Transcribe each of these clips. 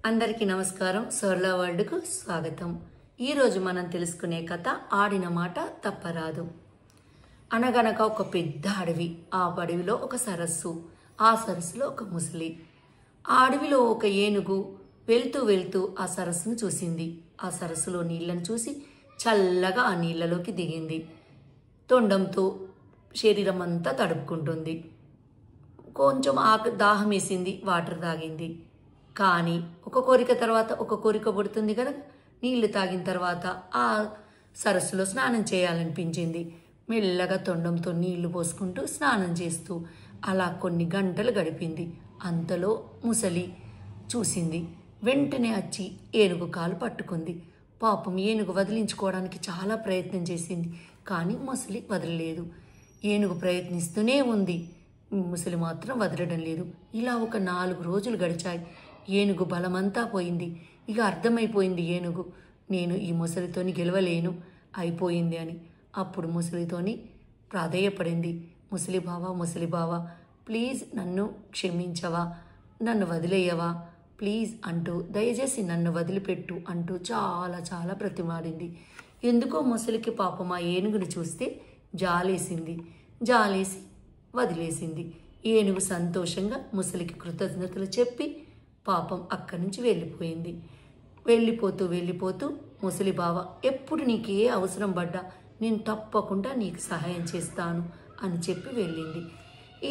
అందరికీ నమస్కారం. సర్లా వరల్డ్కు స్వాగతం. ఈరోజు మనం తెలుసుకునే కథ ఆడిన మాట తప్పరాదు. అనగనక ఒక పెద్ద అడవి. ఆ అడవిలో ఒక సరస్సు. ఆ సరస్సులో ఒక ముసలి. ఆ అడవిలో ఒక ఏనుగు వెళ్తూ వెళ్తూ ఆ సరస్సును చూసింది. ఆ సరస్సులో నీళ్లను చూసి చల్లగా ఆ నీళ్లలోకి దిగింది. తొండంతో శరీరం అంతా తడుపుకుంటుంది. కొంచెం దాహం వేసింది, వాటర్ తాగింది. కానీ ఒక కోరిక తర్వాత ఒక కోరిక పుడుతుంది కదా. నీళ్లు తాగిన తర్వాత ఆ సరస్సులో స్నానం చేయాలనిపించింది. మెల్లగా తొండంతో నీళ్లు పోసుకుంటూ స్నానం చేస్తూ అలా కొన్ని గంటలు గడిపింది. అంతలో ముసలి చూసింది. వెంటనే వచ్చి ఏనుగు కాలు పట్టుకుంది. పాపం ఏనుగు వదిలించుకోవడానికి చాలా ప్రయత్నం చేసింది, కానీ ముసలి వదలలేదు. ఏనుగు ప్రయత్నిస్తూనే ఉంది, ముసలి మాత్రం వదలడం లేదు. ఇలా ఒక 4 రోజులు గడిచాయి. ఏనుగు బలమంతా పోయింది. ఇక అర్థమైపోయింది ఏనుగు, నేను ఈ ముసలితోని గెలవలేను, అయిపోయింది అని. అప్పుడు ముసలితోని ప్రాధేయపడింది. ముసలి బావా ప్లీజ్ నన్ను క్షమించవా, నన్ను వదిలేయవా ప్లీజ్ అంటూ, దయచేసి నన్ను వదిలిపెట్టు అంటూ చాలా చాలా బ్రతిమాడింది. ఎందుకో ముసలికి పాపం ఆ ఏనుగుని చూస్తే జాలేసి వదిలేసింది. ఏనుగు సంతోషంగా ముసలికి కృతజ్ఞతలు చెప్పి పాపం అక్కడి నుంచి వెళ్ళిపోయింది. వెళ్ళిపోతూ ముసలి బావ, ఎప్పుడు నీకు ఏ అవసరం పడ్డా నేను తప్పకుండా నీకు సహాయం చేస్తాను అని చెప్పి వెళ్ళింది.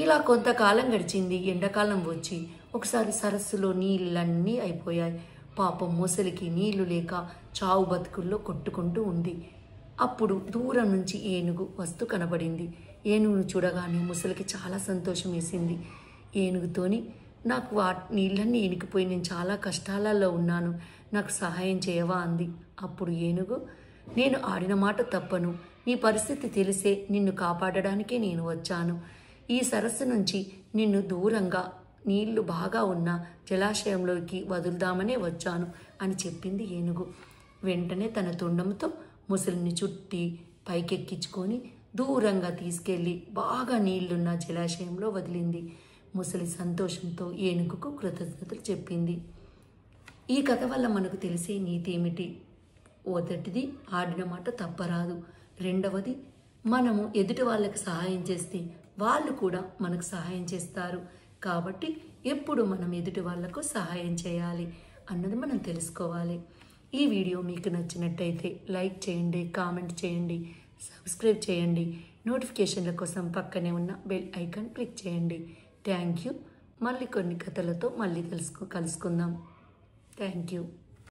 ఇలా కొంతకాలం గడిచింది. ఎండాకాలం వచ్చి ఒకసారి సరస్సులో నీళ్ళన్నీ అయిపోయాయి. పాపం ముసలికి నీళ్లు లేక చావు బతుకుల్లో కొట్టుకుంటూ ఉంది. అప్పుడు దూరం నుంచి ఏనుగు వస్తూ కనబడింది. ఏనుగును చూడగానే ముసలికి చాలా సంతోషం వేసింది. ఏనుగుతోని, నాకు నీళ్ళన్నీ ఇనికిపోయి నేను చాలా కష్టాలలో ఉన్నాను, నాకు సహాయం చేయవా అంది. అప్పుడు ఏనుగు, నేను ఆడిన మాట తప్పను, నీ పరిస్థితి తెలిసే నిన్ను కాపాడడానికే నేను వచ్చాను. ఈ సరస్సు నుంచి నిన్ను దూరంగా నీళ్లు బాగా ఉన్న జలాశయంలోకి వదులుదామనే వచ్చాను అని చెప్పింది ఏనుగు. వెంటనే తన తొండంతో ముసలిని చుట్టి పైకెక్కించుకొని దూరంగా తీసుకెళ్ళి బాగా నీళ్లున్న జలాశయంలో వదిలింది. ముసలి సంతోషంతో ఏనుగుకు కృతజ్ఞతలు చెప్పింది. ఈ కథ వల్ల మనకు తెలిసే నీతి ఏమిటి? మొదటిది, ఆడిన మాట తప్పరాదు. రెండవది, మనము ఎదుటి వాళ్ళకి సహాయం చేస్తే వాళ్ళు కూడా మనకు సహాయం చేస్తారు. కాబట్టి ఎప్పుడు మనం ఎదుటి వాళ్లకు సహాయం చేయాలి అన్నది మనం తెలుసుకోవాలి. ఈ వీడియో మీకు నచ్చినట్టయితే లైక్ చేయండి, కామెంట్ చేయండి, సబ్స్క్రైబ్ చేయండి. నోటిఫికేషన్ల కోసం పక్కనే ఉన్న బెల్ ఐకాన్ క్లిక్ చేయండి. Thank you. మళ్ళీ కొన్ని కథలతో కలుసుకుందాం. Thank you.